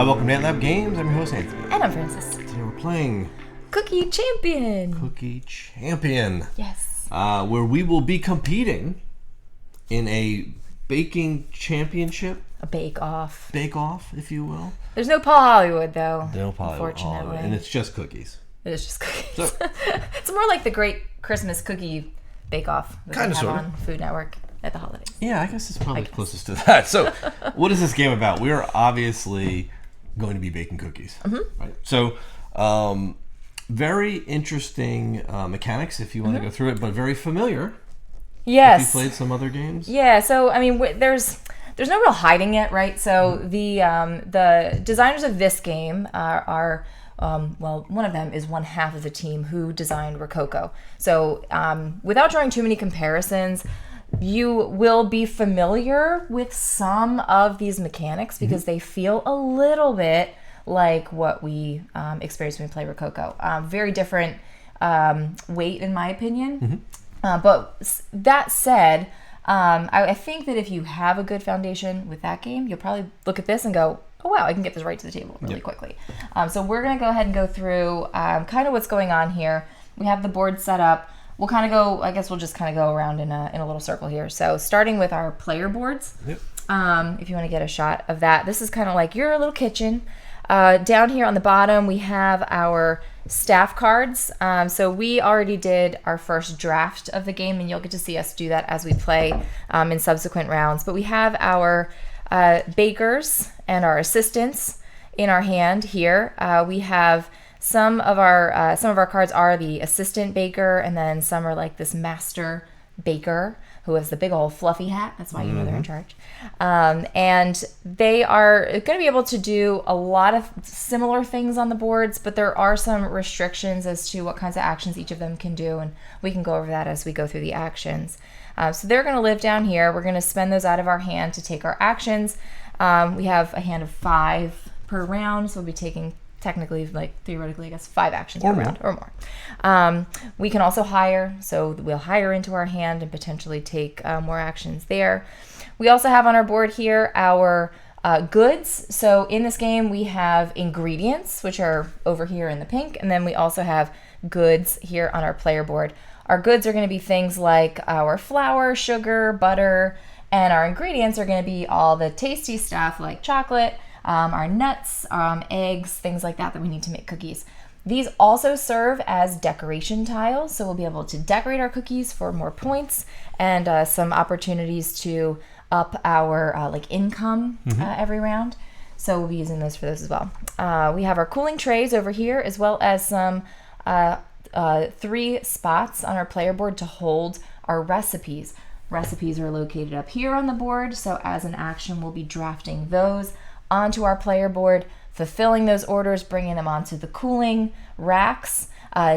Welcome to AntLab Games. I'm your host, Anthony. And I'm Francis. Today we're playing Cookie Champion. Cookie Champion. Yes. Where we will be competing in a baking championship. A bake-off. Bake-off, if you will. There's no Paul Hollywood, though. No Paul Hollywood. Unfortunately. And it's just cookies. It is just cookies. So, it's more like the Great Christmas Cookie Bake-Off that kind of, they have sort of. on Food Network at the holidays. Yeah, I guess it's probably closest to that. So, what is this game about? We are obviously going to be baking cookies. Mm-hmm. Right? So, very interesting mechanics if you want to go through it, but very familiar. Yes. Have you played some other games? Yeah, so, I mean, there's no real hiding it, right? So, the designers of this game are one of them is one half of the team who designed Rococo. So, without drawing too many comparisons, you will be familiar with some of these mechanics because they feel a little bit like what we experience when we play Rococo. Very different weight, in my opinion. But that said, I think that if you have a good foundation with that game, you'll probably look at this and go, oh, wow, I can get this right to the table really quickly. So we're going to go ahead and go through kind of what's going on here. We have the board set up. We'll kind of go, I guess we'll just kind of go around in a little circle here. So starting with our player boards, if you want to get a shot of that. This is kind of like your little kitchen. Down here on the bottom, we have our staff cards. So we already did our first draft of the game, and you'll get to see us do that as we play in subsequent rounds. But we have our bakers and our assistants in our hand here. We have some of our cards are the assistant baker, and then some are like this master baker who has the big old fluffy hat. That's why you know they're in charge. And they are going to be able to do a lot of similar things on the boards, but there are some restrictions as to what kinds of actions each of them can do, and we can go over that as we go through the actions. So they're going to live down here. We're going to spend those out of our hand to take our actions. We have a hand of 5 per round, so we'll be taking technically, theoretically, I guess 5 actions per round or more. We can also hire, so we'll hire into our hand and potentially take more actions there. We also have on our board here our goods. So in this game, we have ingredients, which are over here in the pink, and then we also have goods here on our player board. Our goods are going to be things like our flour, sugar, butter, and our ingredients are going to be all the tasty stuff like chocolate, our nuts, eggs, things like that we need to make cookies. These also serve as decoration tiles, so we'll be able to decorate our cookies for more points and some opportunities to up our income every round. So we'll be using those for those as well. We have our cooling trays over here, as well as some 3 spots on our player board to hold our recipes. Recipes are located up here on the board, so as an action, we'll be drafting those onto our player board, fulfilling those orders, bringing them onto the cooling racks,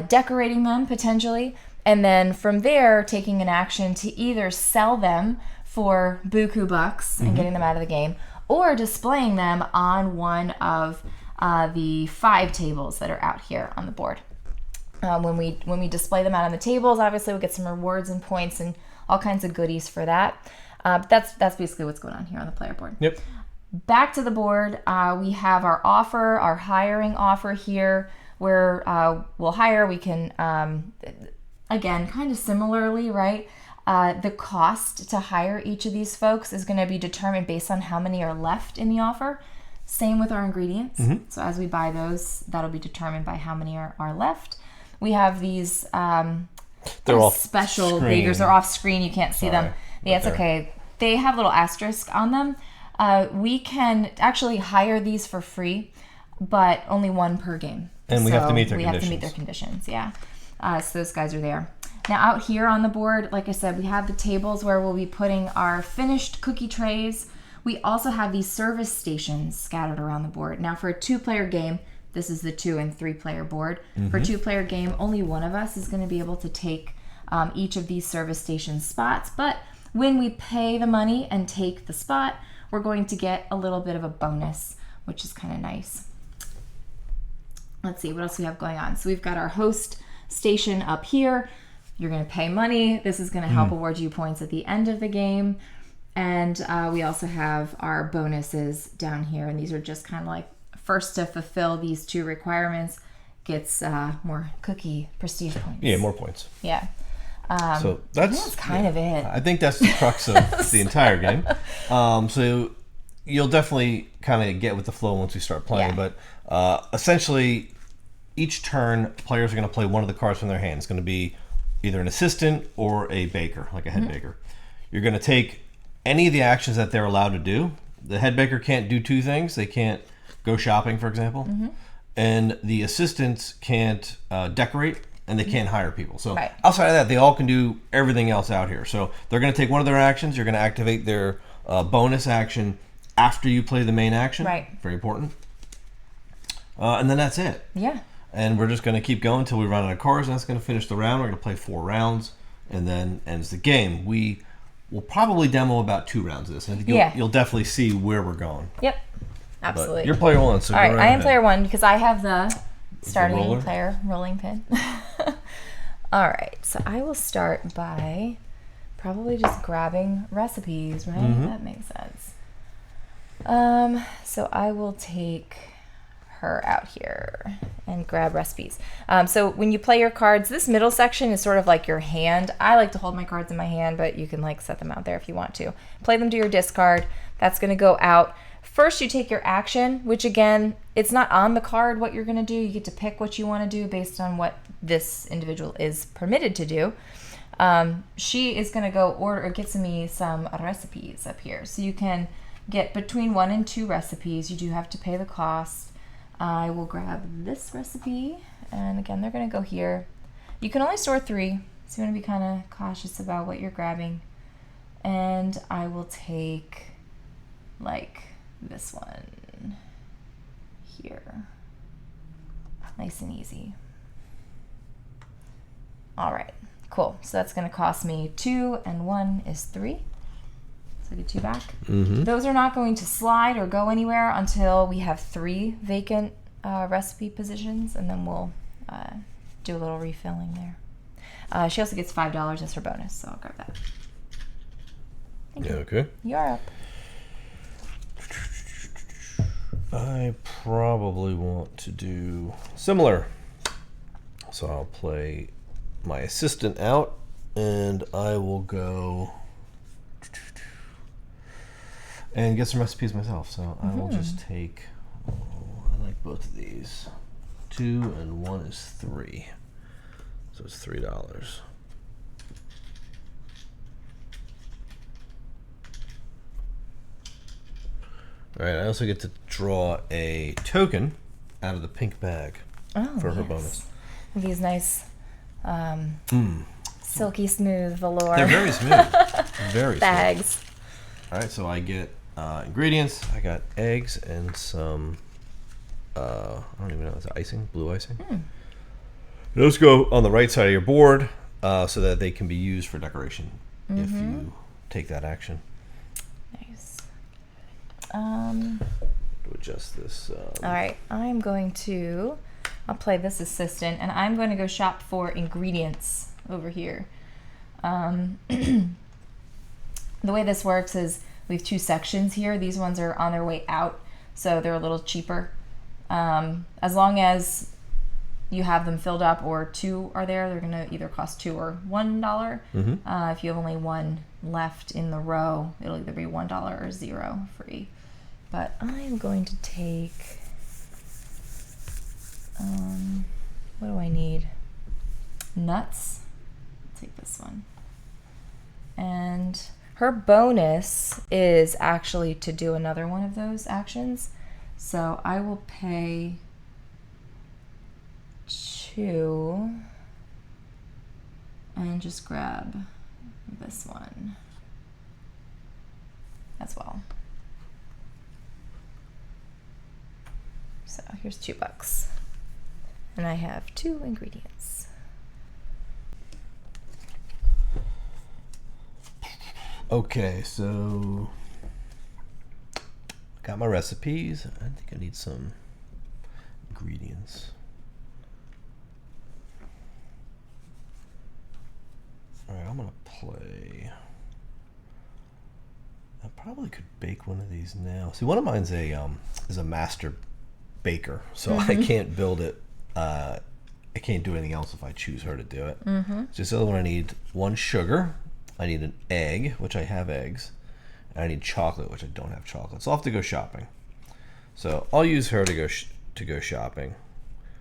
decorating them potentially, and then from there taking an action to either sell them for buku bucks and getting them out of the game, or displaying them on one of the 5 tables that are out here on the board. When we display them out on the tables, obviously we'll get some rewards and points and all kinds of goodies for that. But that's basically what's going on here on the player board. Yep. Back to the board, we have our offer, our hiring offer here, where we'll hire. We can, again, kind of similarly, right? The cost to hire each of these folks is going to be determined based on how many are left in the offer. Same with our ingredients. So as we buy those, that'll be determined by how many are left. We have these they're all special screen. bakers. They're off screen. You can't see them. Yeah, it's okay. They have little asterisks on them. We can actually hire these for free, but only 1 per game. And we have to meet their conditions. We have to meet their conditions, yeah. So those guys are there. Now out here on the board, like I said, we have the tables where we'll be putting our finished cookie trays. We also have these service stations scattered around the board. Now for a 2-player game, this is the 2 and 3-player board. For a 2-player game, only one of us is going to be able to take each of these service station spots. But when we pay the money and take the spot, we're going to get a little bit of a bonus, which is kind of nice. Let's see what else we have going on. So we've got our host station up here. You're going to pay money. This is going to help award you points at the end of the game. And we also have our bonuses down here, and these are just kind of like first to fulfill these 2 requirements gets more cookie prestige points. Yeah, more points. Yeah. So that's kind of it. I think that's the crux of the entire game. So you'll definitely kind of get with the flow once you start playing. Yeah. But essentially, each turn, players are going to play one of the cards from their hand. It's going to be either an assistant or a baker, like a head baker. You're going to take any of the actions that they're allowed to do. The head baker can't do 2 things. They can't go shopping, for example. And the assistants can't decorate. And they can't hire people. So outside of that, they all can do everything else out here. So they're going to take one of their actions. You're going to activate their bonus action after you play the main action. Right. Very important. And then that's it. Yeah. And we're just going to keep going until we run out of cards, and that's going to finish the round. We're going to play 4 rounds, and then ends the game. We will probably demo about 2 rounds of this. And you'll definitely see where we're going. Yep. Absolutely. But you're player 1, so all right, go right I am ahead. player 1 because I have the starting roller? player rolling pin. All right, so I will start by probably just grabbing recipes, right? That makes sense. So I will take her out here and grab recipes. So when you play your cards, this middle section is sort of like your hand. I like to hold my cards in my hand, but you can like set them out there if you want to. Play them to your discard. That's going to go out. First, you take your action, which again, it's not on the card what you're going to do. You get to pick what you want to do based on what this individual is permitted to do. She is going to go order or get me some recipes up here. So you can get between 1 and 2 recipes. You do have to pay the cost. I will grab this recipe, and again, they're going to go here. You can only store 3, so you want to be kind of cautious about what you're grabbing. And I will take like this one here. Nice and easy. All right, cool. So that's going to cost me 2, and 1 is 3. So I get 2 back. Those are not going to slide or go anywhere until we have 3 vacant recipe positions, and then we'll do a little refilling there. She also gets $5 as her bonus, so I'll grab that. Thank you. Okay. You're up. I probably want to do similar. So I'll play my assistant out, and I will go and get some recipes myself. So I will just take, I like both of these. 2 and 1 is 3. So it's $3. All right, I also get to draw a token out of the pink bag for her bonus. These nice silky smooth velour. They're very smooth. Very bags. Smooth. All right, so I get ingredients. I got eggs and some, I don't even know, is it icing? Blue icing? Those go on the right side of your board so that they can be used for decoration if you take that action. Nice. To adjust this. All right, I'll play this assistant, and I'm going to go shop for ingredients over here. The way this works is we have 2 sections here. These ones are on their way out, so they're a little cheaper. As long as you have them filled up or 2 are there, they're going to either cost $2 or $1. If you have only 1 left in the row, it'll either be $1 or 0 free. But I'm going to take, what do I need? Nuts. I'll take this one. And her bonus is actually to do another one of those actions. So I will pay 2 and just grab this one as well. So here's $2. And I have 2 ingredients. Okay, so got my recipes. I think I need some ingredients. All right, I'm gonna play. I probably could bake one of these now. See, one of mine's a master baker, so I can't build it. I can't do anything else if I choose her to do it. So this other one, I need 1 sugar. I need an egg, which I have eggs. And I need chocolate, which I don't have chocolate. So I'll have to go shopping. So I'll use her to go shopping.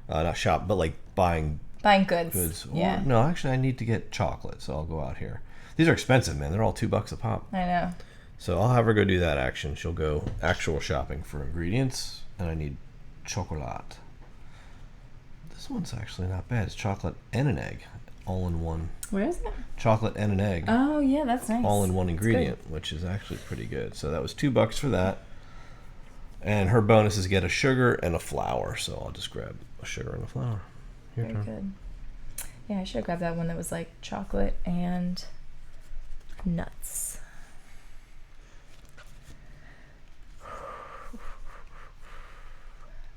Not shop, but like buying goods. Or, yeah. No, actually, I need to get chocolate, so I'll go out here. These are expensive, man. They're all $2 a pop. I know. So I'll have her go do that action. She'll go actual shopping for ingredients, and I need chocolate. This one's actually not bad. It's chocolate and an egg, all in one. Where is it? Chocolate and an egg. Oh, yeah, that's nice. All in one ingredient, which is actually pretty good. So that was $2 for that. And her bonus is get a sugar and a flour. So I'll just grab a sugar and a flour. Very good. Yeah, I should have grabbed that one that was like chocolate and nuts.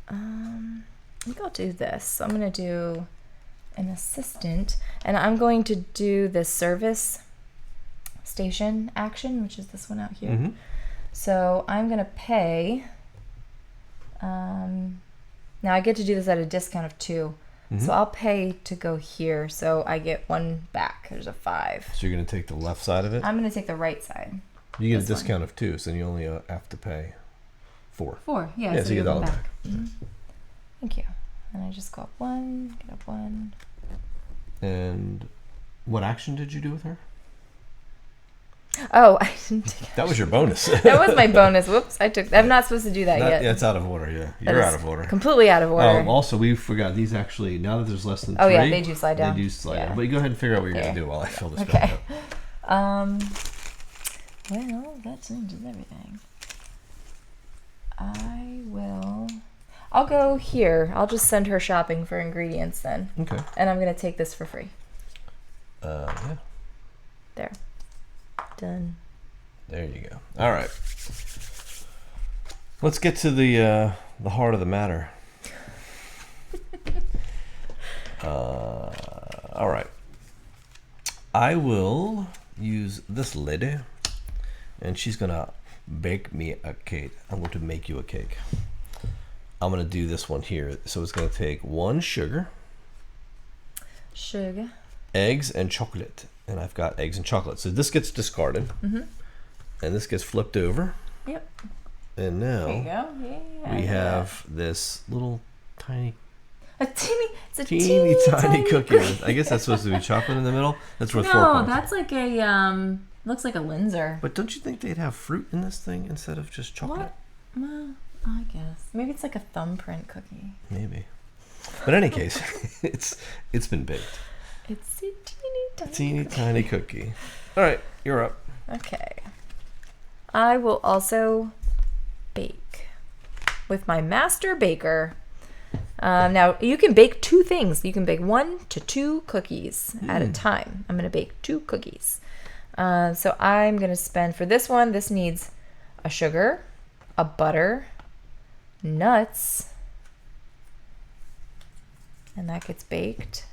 I think I'll do this. I'm going to do an assistant, and I'm going to do the service station action, which is this one out here. So I'm going to pay. Now I get to do this at a discount of 2. So I'll pay to go here, so I get 1 back. There's a 5. So you're going to take the left side of it? I'm going to take the right side. You get a discount of 2, so then you only have to pay 4. 4, yeah. Yeah, so you get $1 back. Thank you. And I just go up 1, get up 1. And what action did you do with her? Oh, I didn't take it. That was your bonus. That was my bonus. Whoops, I'm not supposed to do that yet. Yeah, it's out of order, yeah. You're out of order. Completely out of order. Also, we forgot these actually, now that there's less than 3. Oh, yeah, they do slide down. They do slide down. But you go ahead and figure out what you're going to do while I fill this back up. Well, that changes everything. I'll go here. I'll just send her shopping for ingredients then. Okay. And I'm going to take this for free. Yeah. There. Done. There you go. All right. Let's get to the heart of the matter. All right. I will use this lady, and she's gonna bake me a cake. I'm going to make you a cake. I'm gonna do this one here. So it's gonna take 1 sugar, eggs, and chocolate. And I've got eggs and chocolate. So this gets discarded. And this gets flipped over. Yep. And now there you go. Yeah, we have this little tiny... It's a teeny tiny cookie. I guess that's supposed to be chocolate in the middle. That's worth 4 points. No, that's like a, looks like a Linzer. But don't you think they'd have fruit in this thing instead of just chocolate? What? Well, I guess. Maybe it's like a thumbprint cookie. Maybe. But in any case, it's been baked. It's a teeny tiny cookie. All right, you're up. Okay. I will also bake with my master baker. Now, you can bake 2 things. You can bake 1 to 2 cookies at a time. I'm going to bake 2 cookies. So I'm going to spend, for this one, this needs a sugar, a butter, nuts, and that gets baked.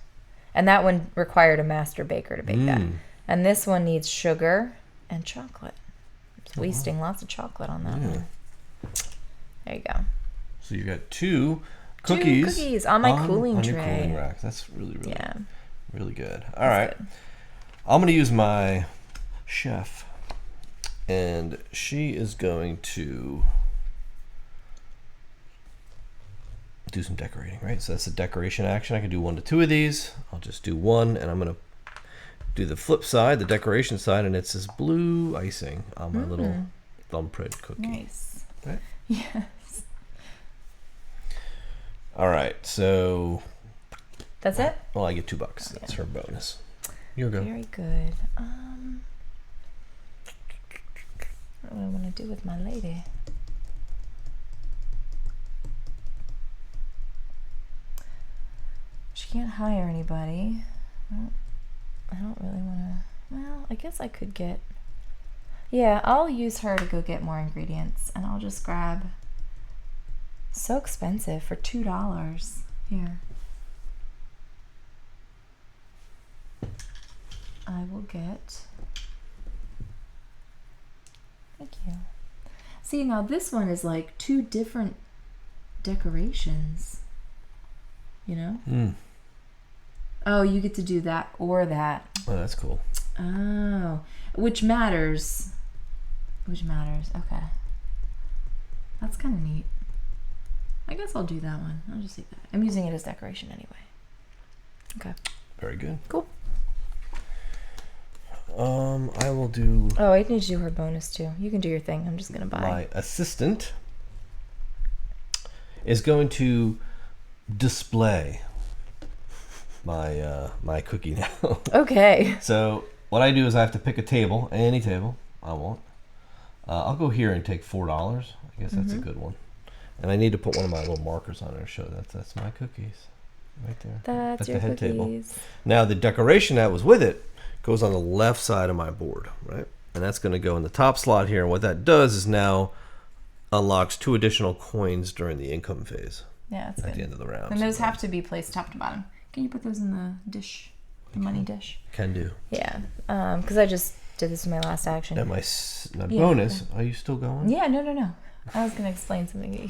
And that one required a master baker to bake that. And this one needs sugar and chocolate. I'm just wasting lots of chocolate on that one. There you go. So you got 2 cookies. 2 cookies on my cooling tray. On your cooling rack. That's really good. All right. Good. I'm going to use my chef. And she is going to do some decorating, right? So that's a decoration action. I can do 1 to 2 of these. I'll just do 1, and I'm going to do the flip side, the decoration side, and it's this blue icing on my little thumbprint cookie. Nice. Right? Yes. All right, so that's it? Well, I get $2. That's her bonus. You're good. Very good. What do I want to do with my lady? She can't hire anybody. I don't really want to. Well, I guess I could get. Yeah, I'll use her to go get more ingredients, and I'll just grab. So expensive for $2. Here. I will get. Thank you. See, now this one is like 2 different decorations. You know? Oh, you get to do that or that. Oh, that's cool. Oh, which matters. Which matters. Okay. That's kind of neat. I guess I'll do that one. I'll just leave that. I'm using it as decoration anyway. Okay. Very good. Cool. I will do... Oh, I need to do her bonus too. You can do your thing. I'm just going to buy. My assistant is going to display my cookie now. Okay. So what I do is I have to pick a table, any table I want. I'll go here and take $4. I guess that's a good one. And I need to put one of my little markers on there to show that's my cookies right there. That's your the head cookies. table. Now the decoration that was with it goes on the left side of my board, right? And that's going to go in the top slot here. And what that does is now unlocks 2 additional coins during the income phase. Yeah, that's good. At the end of the round. And those have to be placed top to bottom. Can you put those in the dish, the money dish? Can do. Yeah, because I just did this in my last action. And my bonus, are you still going? Yeah, no. I was going to explain something that you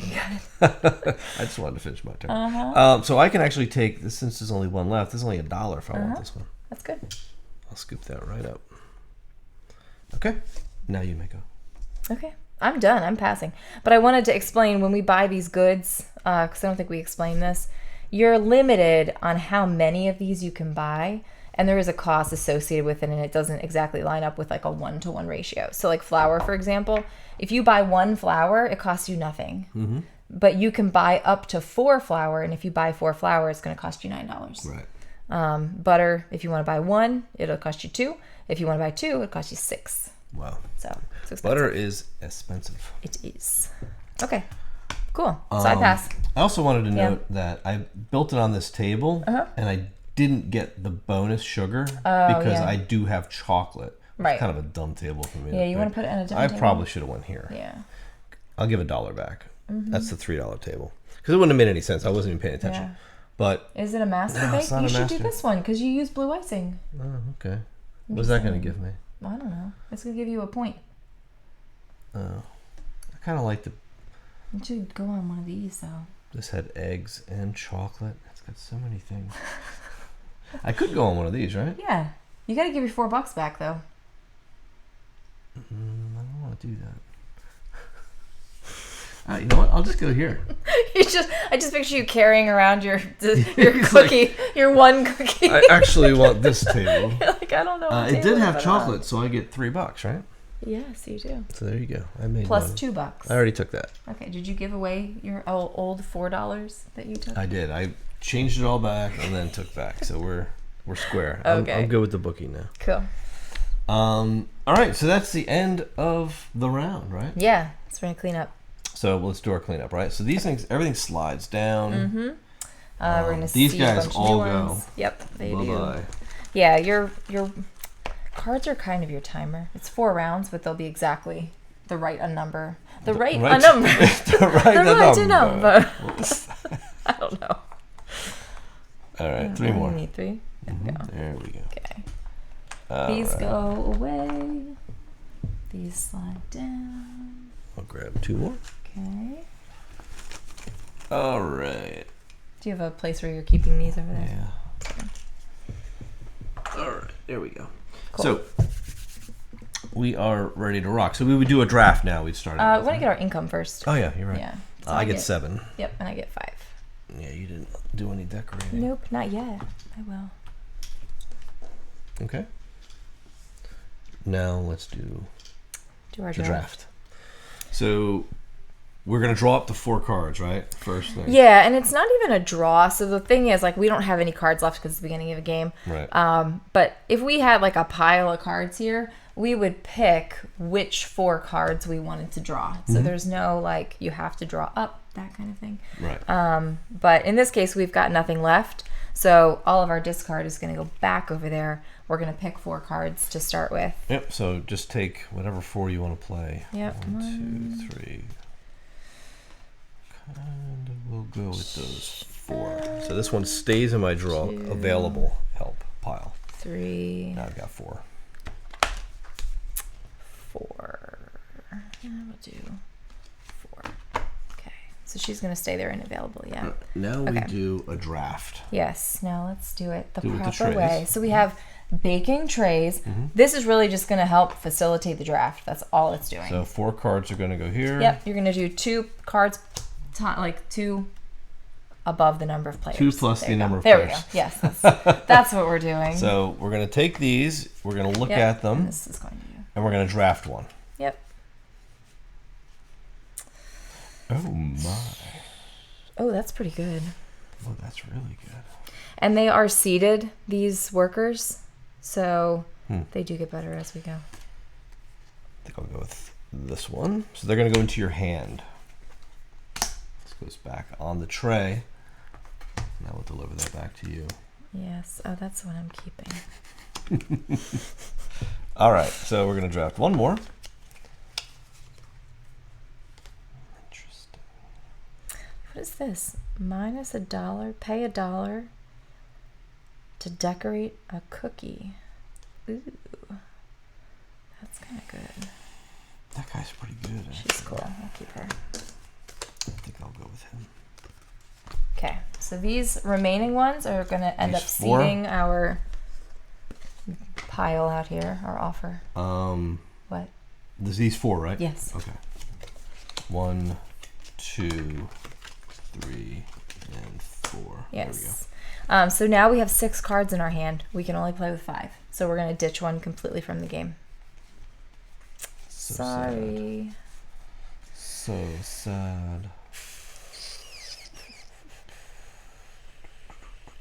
got. I just wanted to finish my turn. So I can actually take this, since there's only one left. There's only $1 if I want this one. That's good. I'll scoop that right up. Okay, now you may go. Okay, I'm done. I'm passing. But I wanted to explain when we buy these goods, because I don't think we explained this, you're limited on how many of these you can buy, and there is a cost associated with it, and it doesn't exactly line up with like a 1-to-1 ratio. So like flour, for example, if you buy 1 flour, it costs you nothing. But you can buy up to 4 flour, and if you buy 4 flour, it's going to cost you $9. Right. Butter, if you want to buy 1, it'll cost you 2. If you want to buy 2, it'll cost you 6. Wow. So it's expensive. Butter is expensive. It is. Okay. Cool. So I pass. I also wanted to note that I built it on this table, and I didn't get the bonus sugar because I do have chocolate. Right. It's kind of a dumb table for me. Yeah, you want to put it on a different I table? probably should have went here. Yeah. I'll give $1 back. That's the $3 table. Because it wouldn't have made any sense. I wasn't even paying attention. Yeah. But is it a master No, bake? it's not You a should master. do this one because you use blue icing. oh, okay. What's that going to give me? I don't know. It's going to give you a point. Oh, I kind of like the. You should go on one of these though. This had eggs and chocolate. It's got so many things. I could go on one of these, right? Yeah. You got to give your $4 back though. I don't want to do that. You know what? I'll just go here. I just picture you carrying around your cookie, your one cookie. I actually want this table. You're like, I don't know. What It table did to have put it chocolate, so I get $3, right? on. Yes, you do. So there you go. I made Plus money. $2. I already took that. Okay. Did you give away your old $4 that you took? I did. I changed it all back and then took back. So we're square. Okay. I'm good with the bookie now. Cool. All right. So that's the end of the round, right? Yeah. So we're gonna clean up. So let's do our cleanup, right? So these things, everything slides down. We're gonna these see guys a bunch all of new go. ones. Yep, they do. Bye-bye. Yeah, your cards are kind of your timer. It's 4 rounds, but they'll be exactly the right number. The right number. The right number. I don't know. All right, 3 more. You need 3. There we go. There we go. Okay. These go away. These slide down. I'll grab 2 more. Okay. All right. Do you have a place where you're keeping these over there? Yeah. All right, there we go. Cool. So we are ready to rock. So we would do a draft now. We'd start. We want to get our income first. Oh yeah, you're right. Yeah. So I get 7. Yep, and I get 5. Yeah, you didn't do any decorating. Nope, not yet. I will. Okay. Now let's do our the draft. So we're gonna draw up the 4 cards, right? First thing. Yeah, and it's not even a draw. So the thing is, like, we don't have any cards left because it's the beginning of a game. Right. But if we had like a pile of cards here, we would pick which 4 cards we wanted to draw. So there's no like you have to draw up, that kind of thing. Right. But in this case, we've got nothing left. So all of our discard is going to go back over there. We're going to pick 4 cards to start with. Yep. So just take whatever 4 you want to play. Yep. 1, 2, 3. Kind of will go with those 4. So this one stays in my draw available help pile. 3. Now I've got 4. 4. And we'll do 4. Okay. So she's going to stay there and available, yeah. Now we do a draft. Yes, now let's do it the with the proper trays. way. So we have baking trays. This is really just going to help facilitate the draft. That's all it's doing. So 4 cards are going to go here. Yep, you're going to do 2 cards, like 2 above the number of players. 2 plus the number of there players. There we go. Yes, that's what we're doing. So we're going to take these, we're going to look at them, And this is going to and we're going to draft one. Yep. Oh my. Oh, that's pretty good. Oh, that's really good. And they are seated, these workers, so they do get better as we go. I think I'll go with this one. So they're going to go into your hand. This goes back on the tray. Now we'll deliver that back to you. Yes. Oh, that's what I'm keeping. All right. So we're going to draft one more. Interesting. What is this? Minus $1, pay $1 to decorate a cookie. Ooh. That's kind of good. That guy's pretty good. She's cool. I'll keep her. I think I'll go with him. Okay, so these remaining ones are going to end These up 4? seating our pile out here, our offer. What? These 4, right? Yes. Okay. 1, 2, 3, and 4. Yes. There we go. So now we have 6 cards in our hand. We can only play with 5. So we're going to ditch one completely from the game. So Sorry. So sad.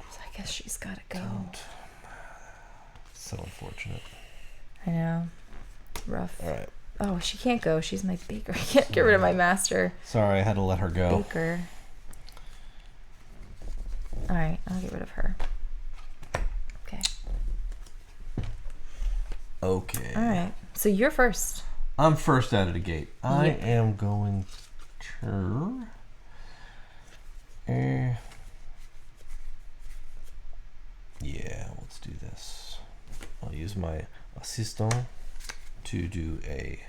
So I guess she's got to go. So unfortunate. I know. Rough. All right. Oh, she can't go. She's my baker. I can't get rid of my master Sorry, I had to let her go. baker. All right, I'll get rid of her. Okay. Okay. All right. So you're first. I'm first out of the gate. I Yep. am going to. Yeah, let's do this. I'll use my assistant to do a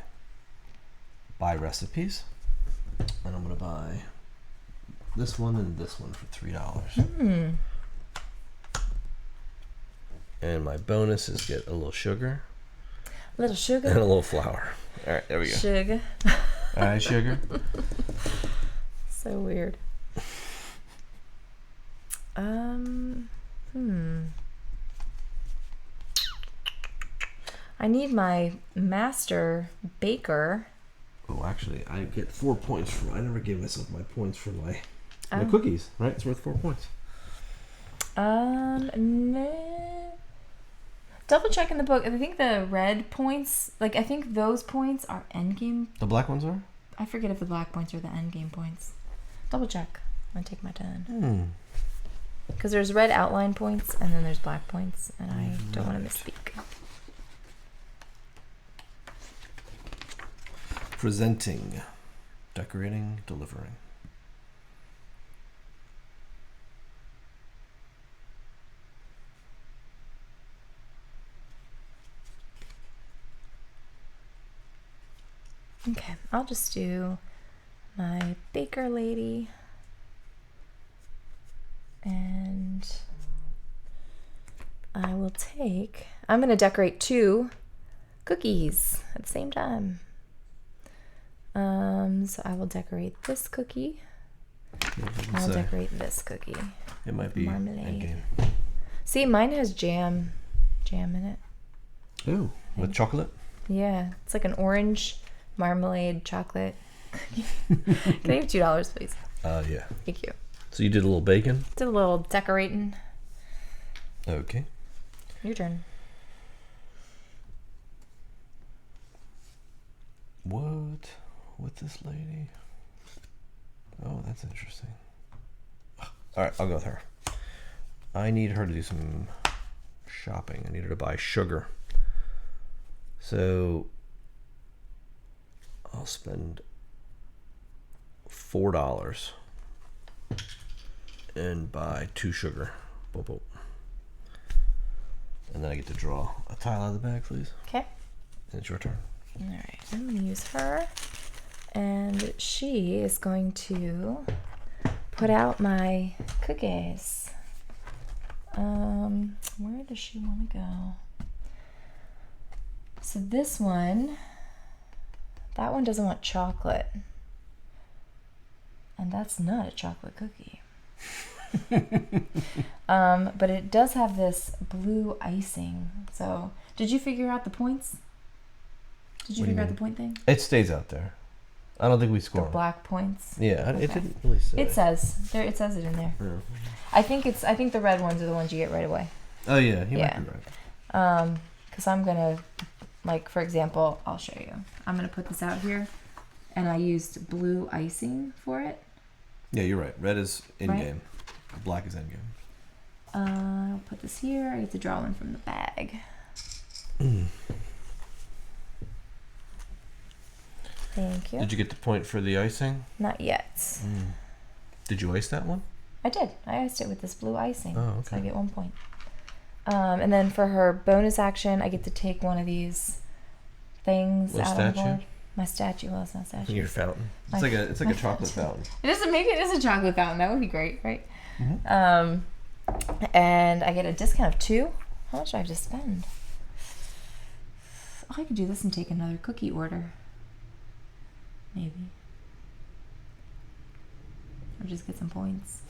buy recipes. And I'm going to buy this one and this one for $3. And my bonus is get a little sugar Little and sugar. a little flour. All right, there we go. Sugar. All right, sugar. So weird. I need my master baker. Oh, actually, I get 4 points for. I never gave myself my points for my Oh. cookies. Right, it's worth 4 points. No. Double check in the book. I think the red points, like I think those points are end game. The black ones are. I forget if the black points are the end game points. Double check. I'm gonna take my turn. Because there's red outline points and then there's black points, and I don't want to misspeak. Presenting, decorating, delivering. Okay, I'll just do my baker lady. And I will I'm going to decorate 2 cookies at the same time. So I will decorate this cookie. I'll decorate this cookie. It might be Marmalade. endgame. See, mine has jam in it. Ooh, with chocolate? Yeah, it's like an orange marmalade chocolate. Can I have $2, please? Yeah. Thank you. So you did a little bacon? Did a little decorating. Okay. Your turn. What with this lady? Oh, that's interesting. All right, I'll go with her. I need her to do some shopping. I need her to buy sugar. So I'll spend $4 and buy 2 sugar. Boop, boop. And then I get to draw a tile out of the bag, please. Okay. And it's your turn. All right. I'm going to use her. And she is going to put out my cookies. Where does she want to go? So this one, that one doesn't want chocolate. And that's not a chocolate cookie. But it does have this blue icing. So, did you figure out the points? Did you figure out the point thing? It stays out there. I don't think we score. The black points. Yeah, okay. It didn't really say. It says there. It says it in there. Yeah. I think the red ones are the ones you get right away. Oh yeah, you might be right. Because I'm gonna, like, for example, I'll show you. I'm gonna put this out here, and I used blue icing for it. Yeah, you're right. Red is in Right? game. Black is in game. I'll put this here. I get to draw one from the bag. Thank you. Did you get the point for the icing? Not yet. Did you ice that one? I did. I iced it with this blue icing. Oh, okay. So I get 1 point. And then for her bonus action, I get to take one of these things Little out on the statue? board. My statue. Well, it's not a statue. Your fountain. My- It's like my a chocolate fountain. fountain. It doesn't make it as a chocolate fountain. That would be great, right? Mhm. And I get a discount of 2. How much do I have to spend? Oh, I could do this and take another cookie order. Maybe. Or just get some points.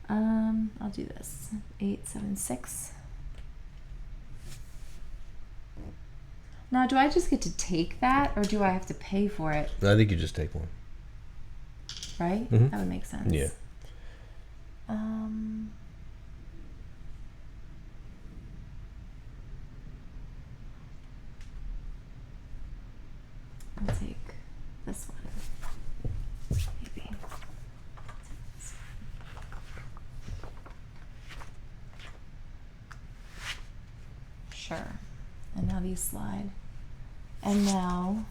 I'll do this. 876. Now, do I just get to take that, or do I have to pay for it? I think you just take one. Right? Mhm. That would make sense. Yeah. I'll take this one. Maybe. Sure. And now these slide. And now,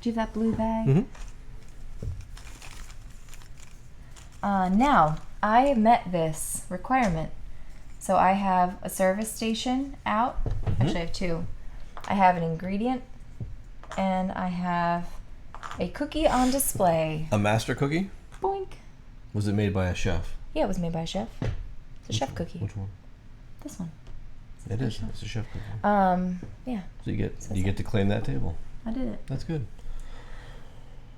do you have that blue bag? Mm-hmm. Now, I met this requirement. So I have a service station out. Actually, I have 2. I have an ingredient, and I have a cookie on display. A master cookie? Boink. Was it made by a chef? Yeah, it was made by a chef. It's a chef cookie. Which one? This one. It is. It's a chef cookie. Yeah, So you get to claim that table. I did it. That's good.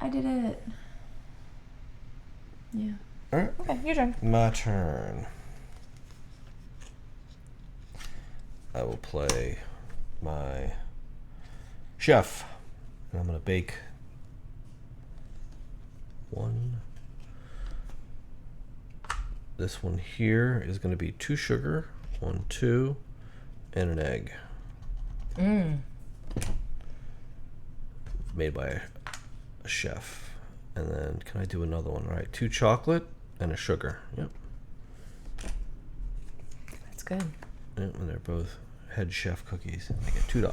I did it. Yeah. All right. Okay, your turn. My turn. I will play my chef, and I'm going to bake 1. This one here is going to be 2 sugar, 1, 2, and an egg. Made by a chef. And then can I do another one? All right, 2 chocolate and a sugar. Yep. That's good. Yep, and they're both head chef cookies. I get $2.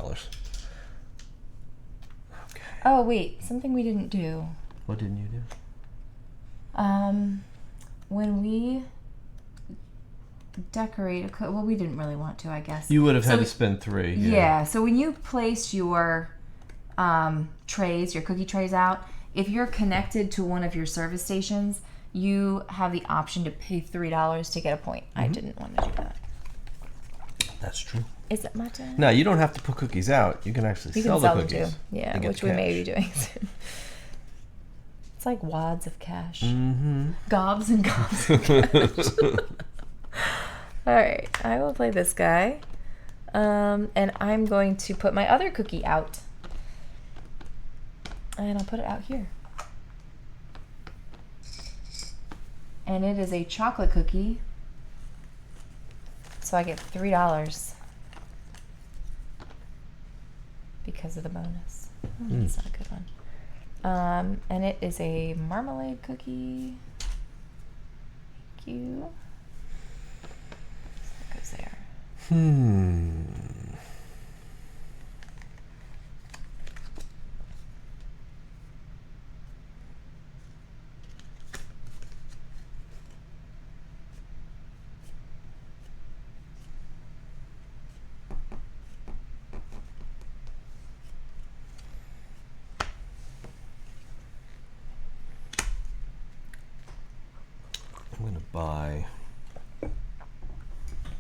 Okay. Oh, wait. Something we didn't do. What didn't you do? When we decorate well, we didn't really want to, I guess. You would have had to spend 3. Yeah. So when you place your trays, your cookie trays out, if you're connected to one of your service stations, you have the option to pay $3 to get a point. I didn't want to do that. That's true. Is it my turn? No, you don't have to put cookies out. You can actually You sell can sell the them cookies. too. Yeah, and get which the we may cash. be doing soon. It's like wads of cash. Mm-hmm. Gobs and gobs of cash. All right, I will play this guy. And I'm going to put my other cookie out. And I'll put it out here. And it is a chocolate cookie. So I get $3 because of the bonus. That's not a good one. And it is a marmalade cookie. Thank you. So that goes there.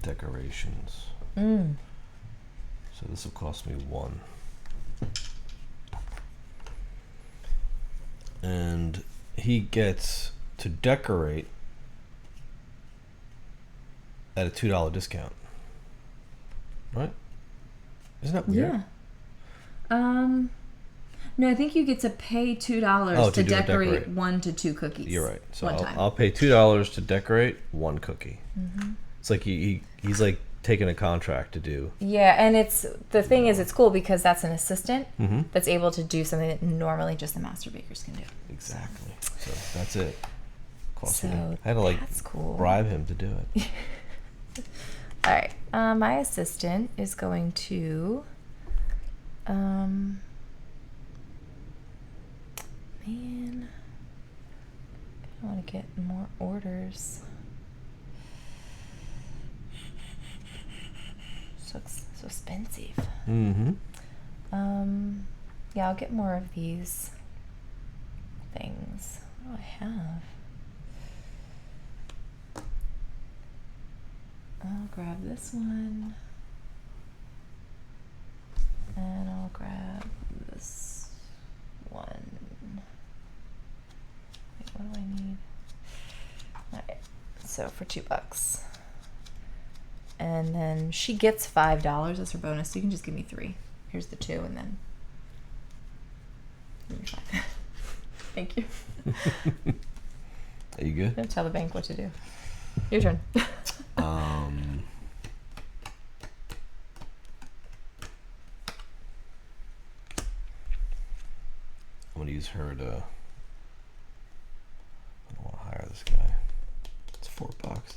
decorations. So this will cost me 1. And he gets to decorate at a $2 discount. Right? Isn't that weird? Yeah. No, I think you get to pay $2 to decorate 1 to 2 cookies. You're right. So one time. I'll pay $2 to decorate 1 cookie. It's like he's like taking a contract to do. Yeah, and the thing is, it's cool because that's an assistant that's able to do something that normally just the master bakers can do. Exactly. So that's it. Cost me. So I had to that's cool. bribe him to do it. All right. My assistant is going to. Man, I want to get more orders. So expensive. Yeah, I'll get more of these things. What do I have? I'll grab this one. And I'll grab this one. Wait, what do I need? Alright, so for $2. And then she gets $5 as her bonus, so you can just give me 3. Here's the 2, and then give me 5. Thank you. Are you good? Don't tell the bank what to do. Your turn. I'm gonna use her to. I don't want to hire this guy. It's $4.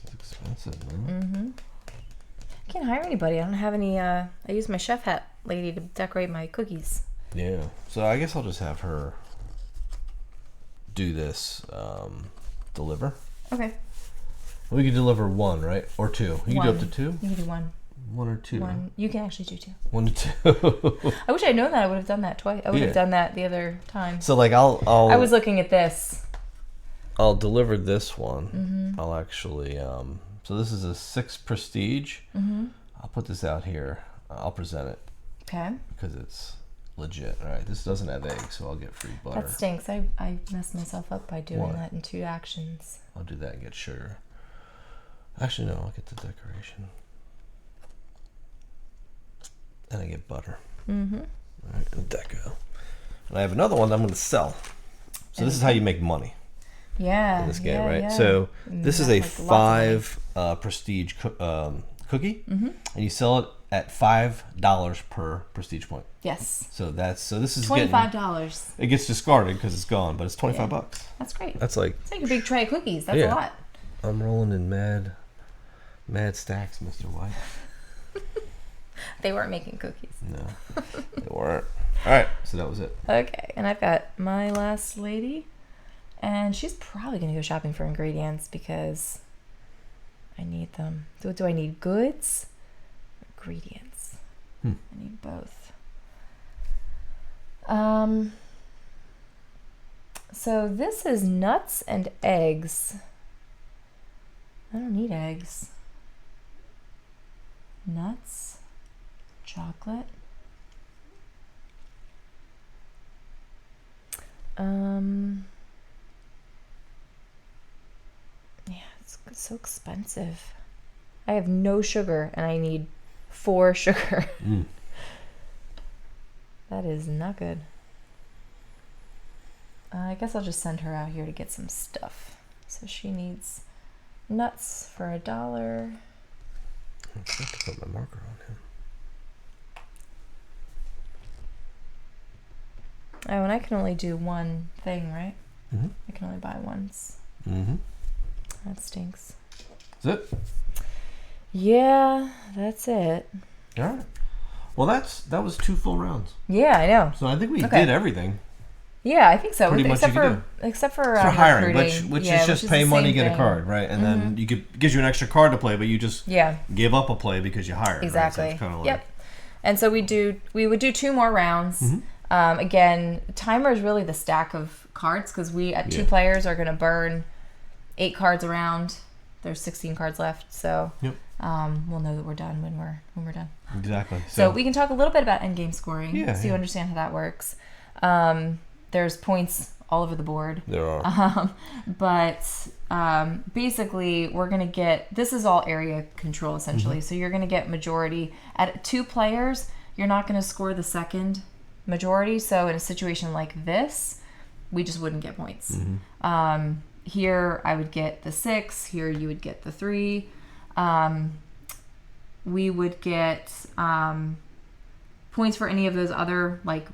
It's expensive, man. I can't hire anybody. I don't have any. I use my chef hat lady to decorate my cookies. Yeah. So I guess I'll just have her do this. Deliver. Okay. We could deliver 1, right? Or 2. You can do up to 2? You can do 1. 1 or 2. 1. You can actually do 2. 1 to 2. I wish I'd known that. I would have done that twice. I would have done that the other time. So like I'll I was looking at this. I'll deliver this one. I'll actually so this is a 6 prestige. I'll put this out here. I'll present it. Okay. Because it's legit. All right. This doesn't have eggs, so I'll get free butter. That stinks. I messed myself up by doing that in 2 actions. I'll do that and get sugar. Actually, no. I'll get the decoration. And I get butter. All right, and deco. And I have another one that I'm going to sell. So this is how you make money. Yeah. In this game, right? Yeah. So this is a like 5 prestige cookie, and you sell it at $5 per prestige point. Yes. So this is $25. It gets discarded because it's gone, but it's $25. That's great. That's like it's like a big tray of cookies. That's a lot. I'm rolling in mad stacks, Mr. White. They weren't making cookies. No, they weren't. All right, so that was it. Okay, and I've got my last lady, and she's probably gonna go shopping for ingredients because I need them. Do I need goods or ingredients? I need both. So this is nuts and eggs. I don't need eggs. Nuts, chocolate. Yeah, it's so expensive. I have no sugar and I need 4 sugar. That is not good. I guess I'll just send her out here to get some stuff. So she needs nuts for $1. I forgot to put my marker on him. Oh, and I can only do one thing, right? Mm-hmm. I can only buy once. Mm-hmm. That stinks. Is it? Yeah, that's it. All right. Well, that was 2 full rounds. Yeah, I know. So I think we did everything. Yeah, I think so. Pretty much except you can except for hiring, recruiting. which is just pay money, get a card, right? And then gives you an extra card to play, but you just give up a play because you hired. Exactly. Right? So it's Yep. And so we would do 2 more rounds. Again, timer is really the stack of cards because we at 2 players are going to burn 8 cards around. There's 16 cards left, so we'll know that we're done when we're done. Exactly. So we can talk a little bit about endgame scoring, so you understand how that works. There's points all over the board. There are. But basically, we're going to get, this is all area control essentially. So you're going to get majority. At 2 players, you're not going to score the second majority. So in a situation like this, we just wouldn't get points. Here, I would get the 6. Here, you would get the 3. We would get points for any of those other like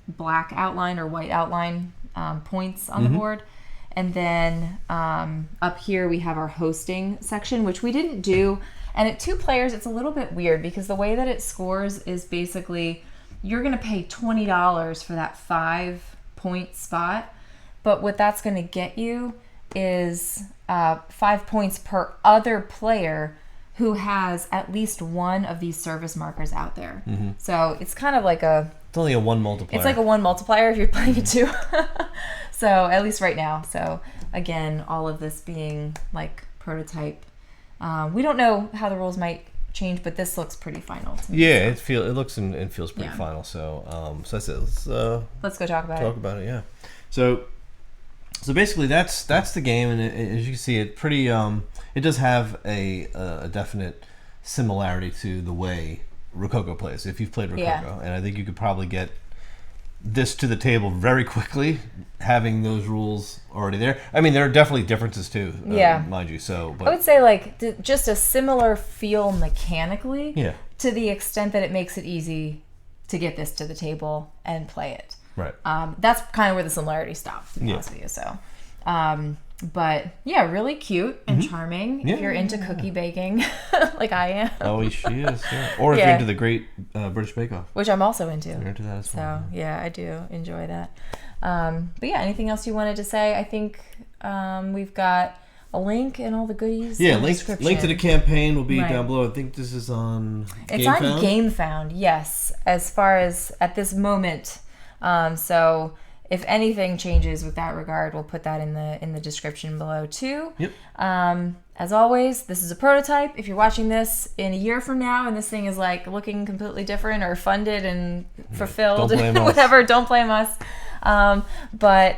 black outline or white outline points on the board. And then up here we have our hosting section, which we didn't do. And at 2 players, it's a little bit weird because the way that it scores is basically you're going to pay $20 for that 5-point spot. But what that's going to get you is 5 points per other player who has at least one of these service markers out there. So it's kind of like it's only a 1 multiplier. It's like a 1 multiplier if you're playing it 2. So at least right now. So again, all of this being like prototype. We don't know how the rules might change, but this looks pretty final to me. Yeah, it looks and feels pretty final. So that's it. Let's go talk about it. Talk about it, yeah. So basically, that's the game, and as you can see, it pretty it does have a definite similarity to the way Rococo plays. If you've played Rococo, and I think you could probably get this to the table very quickly, having those rules already there. I mean, there are definitely differences too, mind you. So, but I would say like just a similar feel mechanically, to the extent that it makes it easy to get this to the table and play it. Right. That's kind of where the similarity stops, to be honest with you. So, but yeah, really cute and charming. If you're into cookie baking, like I am. Oh, she is. Yeah. Or if you're into the Great British Bake Off, which I'm also into. You're into that as well. So yeah, I do enjoy that. But yeah, anything else you wanted to say? I think we've got a link and all the goodies. Yeah, link to the campaign will be down below. I think this is on. It's on GameFound. Yes, as far as at this moment. So if anything changes with that regard, we'll put that in the description below too. Yep. As always, this is a prototype. If you're watching this in a year from now and this thing is like looking completely different or funded and fulfilled, whatever, don't blame us. But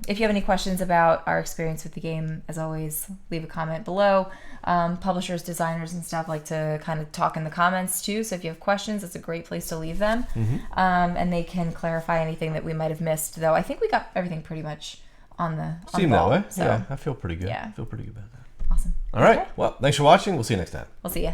if you have any questions about our experience with the game, as always, leave a comment below. Publishers, designers, and stuff like to kind of talk in the comments too. So if you have questions, it's a great place to leave them. And they can clarify anything that we might have missed. Though I think we got everything pretty much on the Seemed ball, that way. So. Yeah, I feel pretty good. Yeah. I feel pretty good about that. Awesome. All right. Well, thanks for watching. We'll see you next time. We'll see ya.